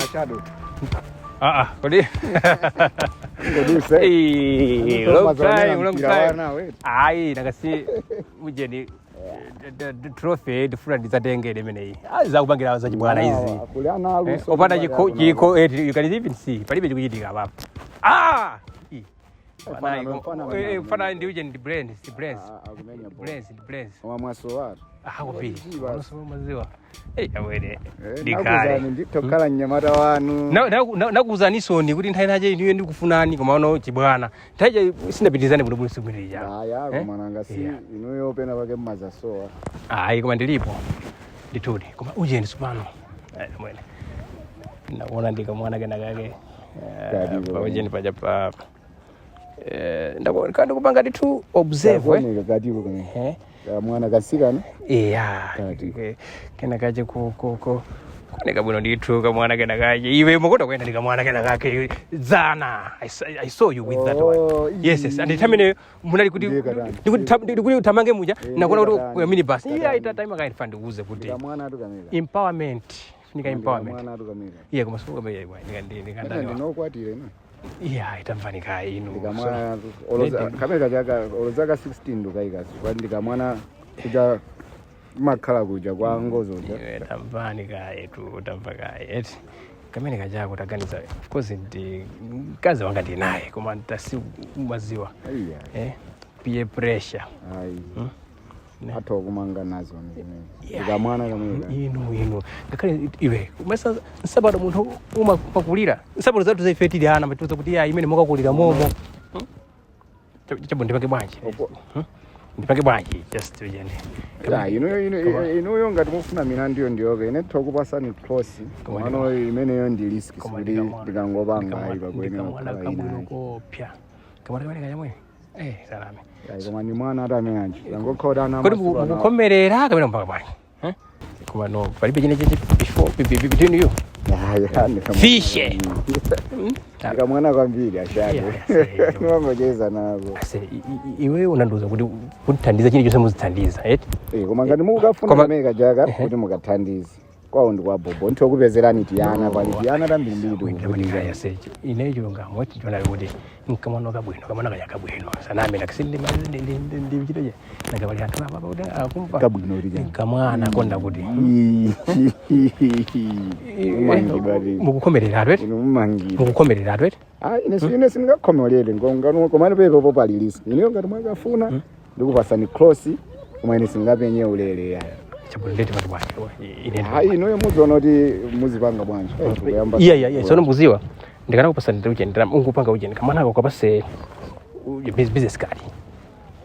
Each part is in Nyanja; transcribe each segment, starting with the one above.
shadow. Kodi. Long time. Ai nakasi ujeni the trophy the front izatenge demene. Aza kupangira za chibwana hizi. Kuliana aluso. Opanda jiko you can even see. Palibe chikuchitika baba. Fana ndi ujeni the brains. Wa mwasowa. Kupili. Maziwa. Awere. Ndikale. Nditokala nyamata wanu. Nakuzani soni kuti nthawi naje iniyo ndikufunani koma ono chibwana. Taje sinapitizane bwino sikwirija. Koma nangasi inuyo pena pake mazasowa. Koma ndilipo. Nditudi. Koma ujeni supano. Mwene. Naona ndikamwana kana kake. Ujeni paja pa ndabona kandi kupanga ditu observe gatiko kene mwana kasikana kena kaje ko koneka bwino ditu ka mwana kena kaje iwe mukoda kwenda ndika mwana kena kake zana I saw you with that one yes and determine munali kuti tamange muja nakona kuti mini bus ita time ka fund uze kuti mwana tu kamera empowerment nika empowerment mwana tu kamera koma so kamera ndikandani ndinokwatire ina itamvanika ino ndikamwana kamera chaka olozaka 16 ndokaika kwa ndikamwana kuja makhala kuja kwa ngozo tamvanika tamvaka eti kamene kachako taganiza of course ndi kazi wanga ndinaye koma ntasi maziwa peer pressure ato kumanga nazo ndikamwana kamera ino ngakhale iwe umasa nsabado munthu umapakulira nsabado zathu zaifetili ana matuza kuti imene mukakulira momo chabo ndipake bwanji ndipake bwanji just ujene ino ngati mufuna mina ndiyoke ine tokupasani close komano imeneyo ndi risk kuti ndikangopanga ipa kwene kopya kamwana kanyamwe salame koma ni mwana atamene anji ngokhoda na kodi mukomerera kamene mpaka bwanji koma no palibe chine before between you fish ndikamwana kwambiri ashade niwangocheza nako iwe unanduza kuti kuthandiza chine chose muzithandiza koma ngati mukafuna kameka jaka kuti mukathandize kwawo ndikwabobo ntokupezerani tiyana pali tiyana tambirimbiri yasecho inecho ngamo tichona kuti nkamwana kabwino kamwana kanyaka bwino saname nakisindi ndichitoje nakabali anthu apa kuti akumva kabwino uri kamwana konda kuti mukukomerera atwete mukukomerera atwete ine sindingakhomerere ngongano komane pepo palilisa ine ngati mwakafuna ndikupasani cross koma ine singapenye ulele ya chabulete pati bwanji inoyo muzoona kuti muzipanga bwanji sono mbuziwa ndikana kupasani ujeni ungupanga ujeni kamwana ako kapase business card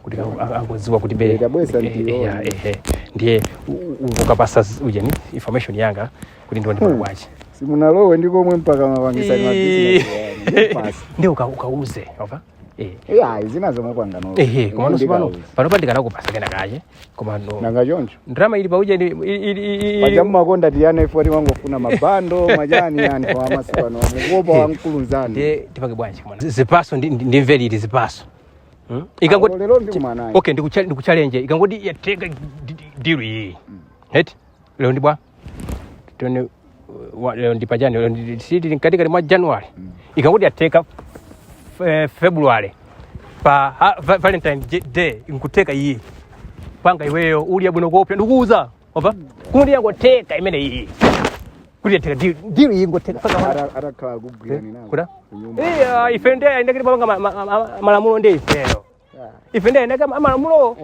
kuti angoziwa kuti ndiye ukapasa ujeni information yanga kuti ndo ndipanga bwanji simunalowe ndikomwe mpaka mapangisa ni business ndio ukauze ova zinazo mwakwanga no komano sipano panopa ndikana kupasa kena kaje komano nanga choncho ndrama ili pauje pajamu makonda tiyana ifoti wangofuna mabando majani yani kwa masipano mukopa wankulunzana ndiye tipange bwanji komano zipaso ndi very it zipaso ikangoti lero ndi kumana okay ndikuchallenge ikangoti yateka deal iyi leo ndi bwa tone leo ndi pajani leo ndi siti katika mwa January ikangoti yateka February pa Valentine Day nkuteka iyi panga iweyo uli abwino kopya ndikuuza opa kundi yango teka imene iyi kuti teka deal iyi ngoteka paka atakhala kugwirani nawo kuda ifende ndakati panga malamulo ndi ifeyo ifende ndaka malamulo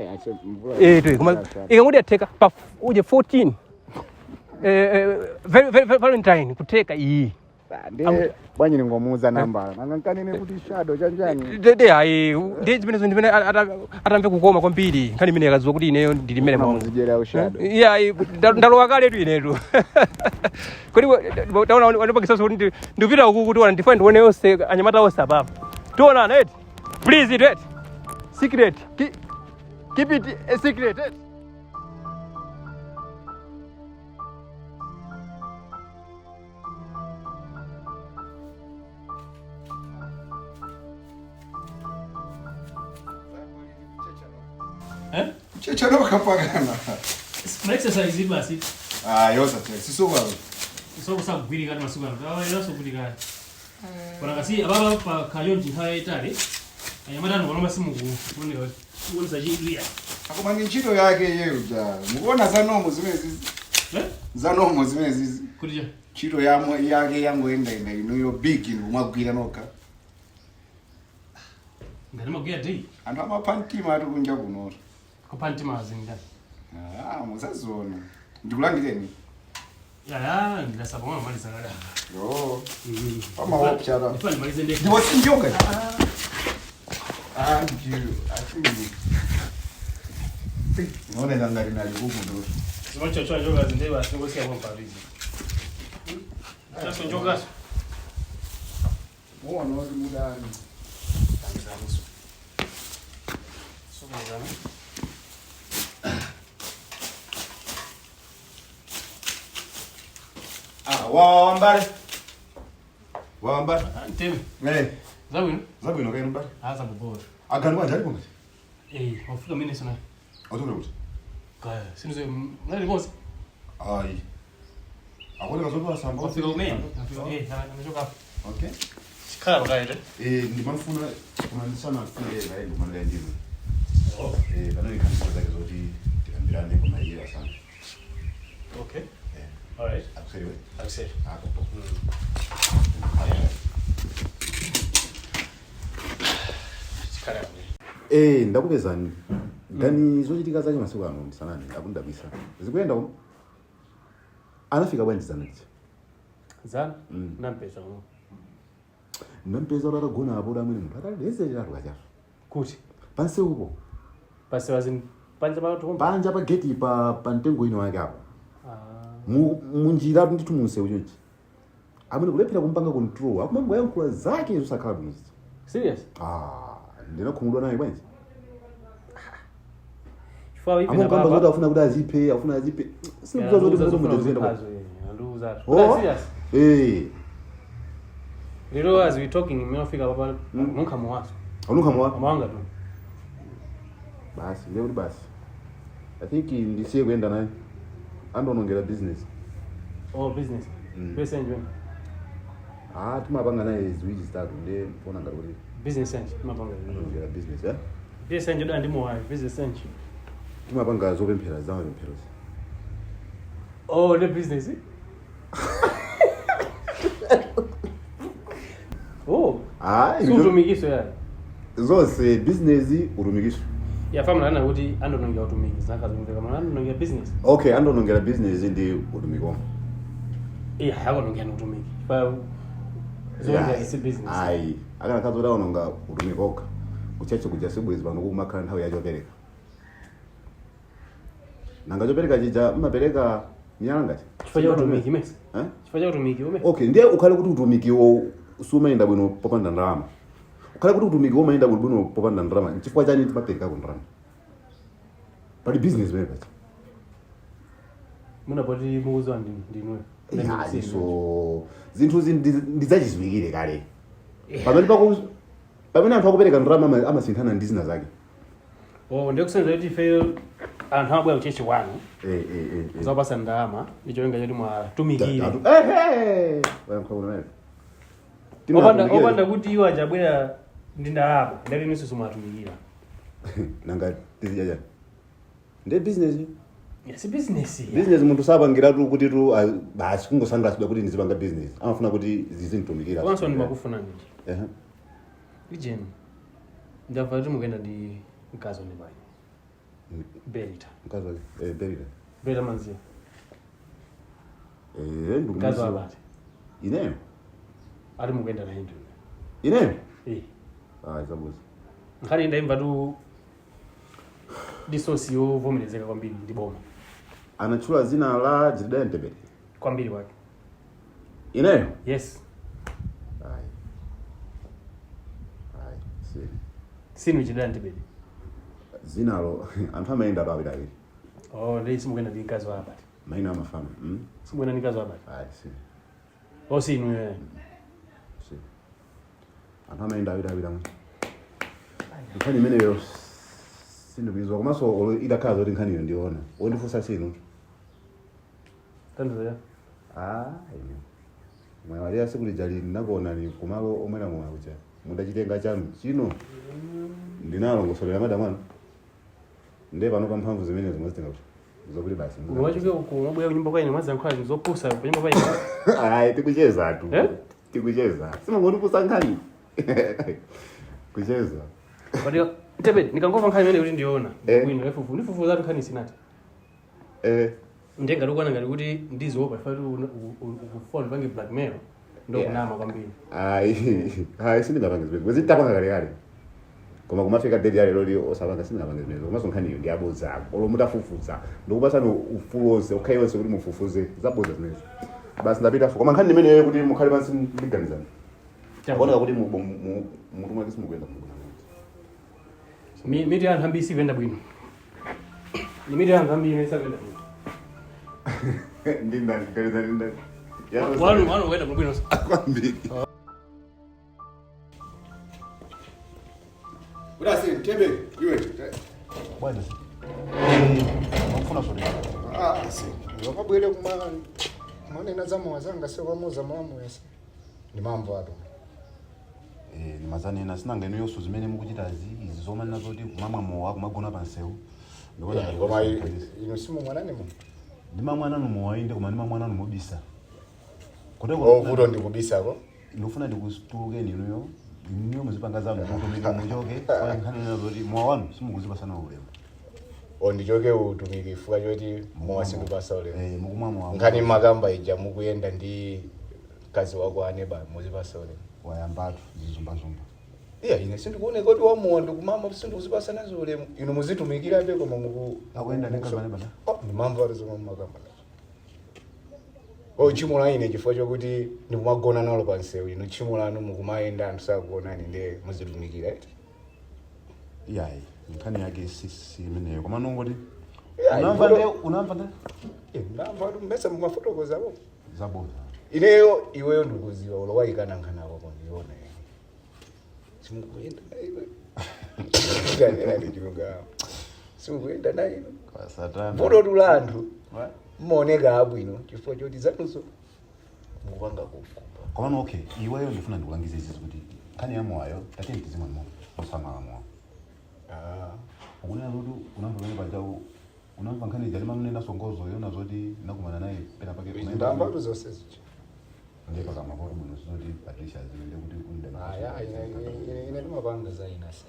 kuma ikangoti yateka pa uje 14 Valentine kuteka iyi bwanyi ningomuza namba nangankanene kuti shadow chanjani hayi ndizimene ndimene atamve kukoma kwambiri nkhani imene yakaziwa kuti ineyo ndili mmene muzijera shadow ndalowa kale tu inetu kodi taona wanipangisa kuti ndipita uku kuti wana ndifanye ndione yonse anyamata onse apapo tiona eti please it secret keep it a secret Checha no kapagana. Exercise basi. Yosa sisuka. so kusagwirika ndi masiku ano awayeranso kuti kale kona kasi ababa pa kayonji nthawi itali anyamata ndikuona masimu kuonesa chidwiya akoma ni ntchito yake yeyo ja mukuona zanomo zimenezi zanomo zimenezi kuti ntchito yake yangoenda inoyo big ngomagwira nokha ngati magwira dei anthu amapantima ati kunja kunora kupantima azingani musaziona ndikulangireni ya ndasabona mali zakada yo pamaopchara ndifani malize ndeke ndiwasinjoka ndiyo nooneka ngati nali kukundura zimachochoa njoka zindeba singosiya kwa mparizi chaso njoka muona uri mudani tangizamuso somazana wawambale nteme zabwino zabwino kaino mbale azabubora aganwa njali pomwe wafika mine sana otokule kuti kaya sinize nali bosi ayi akoneka zopewa samba wafika umene namechoka okay sikhala bakaite ndimafuna kumandisana afike naye ngumanira ndimo kana ikhandiso zake zoti tikambirane kumaiye asana okay alright akuseriwe akuseri akopo sikhala ndakupezani ngani zochitika zake masiku ano ndisanani akundabisa zikuyenda umo anafika bwanji zanachi zana nampeza uno nampeza utatagona apo damwene munthu atalezerera tukachaso kuti pansi upo pasi wazin panja pa tuomba panja pa gate pa mtengo ino wake apo munjira ndithu munsewu chonchi amene kulephera kumpanga control akumambo yankhula zake zosakhala bwino serious ndinakhumudwa naye bwanji chifukwa ivi amukamba zoti afuna kuti azipe sikuza zoti mutomudezenda anduza serious lero as we talking mmefika papa nunkhamu waso unukhamwa amanga tu basi leo basi I think ndisiye kuenda naye andonongera business business pesa njweni timapanga naye ziwiri zitatu nde pona ngati kuti business sense mapanga andonongera business pesa njoda ndimo wa business sense timapanga zopemphera zamapemphero the business utumikiso ya zonse business utumikiso yafamula na kuti andonongera utumiki zinakazungumzika mana andonongera business okay andonongera business ndi utumiki yakonongera utumiki pa zonga isi business ayi akana kazo daononga utumiki okha uchache kuja sebwezi pano kumakhala nthawi yachopereka nanga chopereka chija mmapereka nyanga chifukwa cha utumiki mesa chifukwa cha utumiki umesa okay ndiye ukhale kuti utumikiwo sumayenda bwino popanda ndalama ukhale kuti utumikiwo umayenda bwino popanda ndalama nchifukwa chani timapereka ndalama pali business mene pachi muna poti mukuziwa ndinwe so zinthu ndizachizwikire kale pamene anthu akupereka ndalama amasinthana ndi zina zake ndikusenza kuti ife anthu abwera kuchechi wanu uzapasa ndalama icholenga choti mwatumikire opanda kuti iwo achabwera ndi ndalama ndati nisu mwatumikira nanga tizijaja ndi business yes business business munthu sapangira tu kuti tu basi kungosangasidwa kuti ndizipanga business amafuna kuti zizinditumikira kwanso ndimakufuna nini ijeni ndamva kuti mukuyenda ndi mkazi wani bwanji Berita mkazi wake Berita manzia mkazi wa bati ineyo ari mukuyenda na hindu ineyo isabuzi nkhani ndaimva tu disosi yovomerezeka kwambiri ndi boma anachula zina la jidaya Ntebede kwambiri wake ineyo yes si sinu jidaya Ntebede zinalo anthu amayenda apita awiri ndi simukuyenda ndi mkazi wa bati maina amafana simukuyenda ndi mkazi wa bati si sinu si anthu amayenda awiri mwe nkhani imeneyo sindikuyizwa komanso idakhala zoti nkhaniyo ndiona wondifunsa sinu tanduza Mwali asikuli jali nakona ni kumalo omwena mwa kucha. Munda chitenga chanu chino. Ndinalo ngosolera madamana. Nde pano pamphamvu zimene zimazitenga kuti. Zokuli basi. Uwachuke kumabweya kunyumba kwa ine mwaza nkhali zopusa kunyumba kwa ine. Tikucheza tu. Tikucheza. Sima ngoni kusankhani. Kucheza. Kodi Ntebede nikangova nkhali imene kuti ndiona. Bwino lefufu ndifufu zatu nkhani sinati. Ndenga lokwana ngati kuti ndizopa ifatu ukufona pange blackmail ndo kunama kwambiri. Sindingapange zimene. Mwezi tapanga kale. Koma kumafika dedi yale loli osabanga sindingapange zimene. Koma sonkhani ndi aboza. Olo mutafufuza. Ndokubasa no ufuloze, ukhayonse kuti mufufuze. Zaboza zimene. Basi ndapita fuko. Koma nkhani imene kuti mukhali pansi ndiganizana. Kuona kuti mutumwa kisi mukwenda mukuna. Miti anhambi sivenda bwino. Ni miti anhambi imesa venda bwino. Ndinda. Wanu wenda bwino. Kwambiri. Urasi Ntebede iwe. Bwana. Mfuna sori. Si. Wakabwele kumana nazama wazanga sio wamuza mamu yesa. Ni mambo ato. Ni mazani na sina ngeno yosu zimene mukuchita izi zoma nazoti kumamwa mowa kumagona pansewu. Ndikona ngoma ino simu mwanane mu. Ndima mwana numowa inde koma ndima mwana numobisa. Kuto ndikubisa ko. Ndofuna ndikustuluke ninuyo. Niyo muzipanga zamu mutumike mujoke kwa nkhani nazoti mowa wanu simukuzipa sana ulemu. Ndijoke utumike ifuka choti mowa sindubasa ulemu. Mukumwa mowa. Nkhani makamba ija mukuyenda ndi kazi wako aneba muzipasa ulemu. Wayambatu zizumba. Ine sindikuone kuti wamuwa ndikumama sindikuzipasa nazo ulemu. Ino muzitumikira be koma muku akwenda nekazane bana. Ni mambo arizoma makamba. Chimula ine chifukwa chokuti ndikumagona nalo pansewu ino chimula anu mukumayenda anthu sakuonani nde muzitumikira eti. Yayi, nkhani yake sisi imeneyo koma nongoti. Unamva nde? Ndamva kuti mmesa mumafotokoza ko. Zaboza. Ineyo iweyo ndikuziwa ulowayikana nkhana wako ndiona. Simukuyenda nayo. Ndani ndichunga. Simukuyenda nayo. Kwa satana. Bodo tulanthu. Moneka abwino chifukwa choti zanuso mukupanga kukupa. Koma okay, iweyo ndifuna ndikulangize izi kuti kani yamwayo tatenti zimwe osama amwa. Ukunena kuti unamva pene pajawu unamva nkhani jalima mnena songozo yona zoti nakumana naye pena pake kunaenda. Ndamba zose zichi. Ndeka kama kwa muno zoti Patricia zinde kuti kunde na. Ine ndimapanga za ina sasa.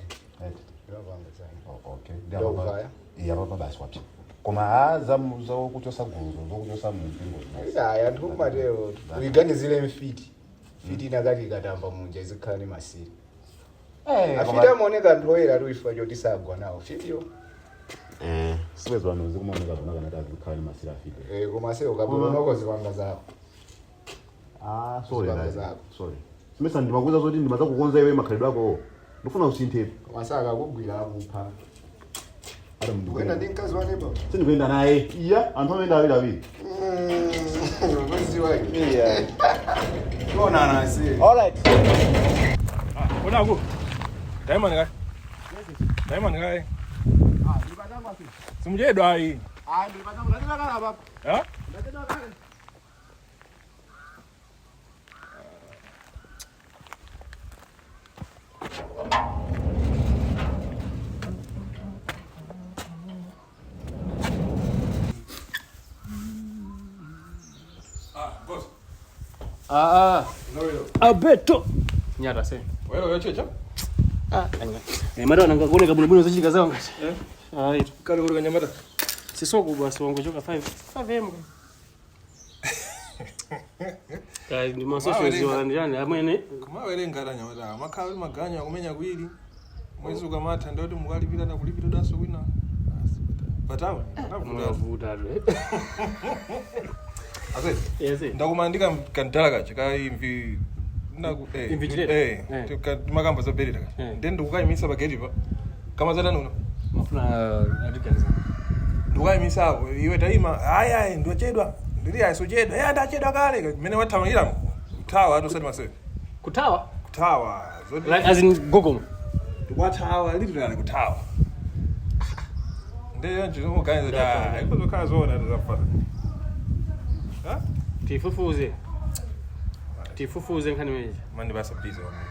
Ndimapanga za ina. Okay. Ndio vaya. Baba basi wapi. Koma za kuchosa guzo zokuchosa mpingo. Ndikumateo uyigani zile mfiti. Fiti inakati katamba munja zikhani masiri. Afita moneka ndoyera ruifa joti sagwa nawo fitio. Siwezi wanu zikumameka zonaka natazi zikhani masiri afite. Koma seo kabona noko zipanga zako. Sorry. Simesa ndimakuza zoti ndimaza kukonza iwe makhalidwe ako. Ndifuna usinthe. Masaka kugwira akupha. Wenda ndinkazi waneba. Sindikuenda naye. Iya, anthu amenda awiri awiri. Mwezi wake. Iya. Kona nasi. Alright. Unaku. Diamond guy. Ndipata kwapi? Simjedwa hii. Ndipata unataka kala baba. Unataka kala. Abeto. Nyata se. Wewe chocha? Mara nangakone kabuni zochika zangu. Ito. Kale uri kanyamata. Sisoko basi wangu choka 5 Kai ndi masosho ziwa ndani amene. Kuma wele ngara nyamata. Makawi maganya kumenya kwili. Mwezi ukamata ndio mukalipira na kulipira daso wina. Batawa. Mwavuta lwe. Ase. Yes. Ndakumandika kantala kache kai imvi makamba zoberera then ndikukayimisa pageti pa kama zata nuno mafuna adiganiza ndikukayimisa apo iwe taima ayi ndochedwa ndili ayisochedwa ndachedwa kale mene wathamangira kuthawa atosati maseve kuthawa like as in gogo ndikwathawa literally kuthawa ndiyo nje ngokuganiza da ikuzokhala zona ndizafata Tifufuze nkhani meje. Mani basa busy on me.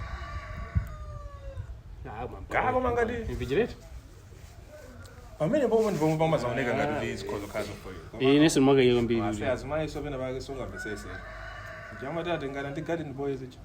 Kama mangadi. Invigilate. Amene bomba zaoneka ngati these cause of for you. Ineso mwaga iyo mbili. Azimai so bena bake songa besese. Jamata tingana ndi garden boys ichi.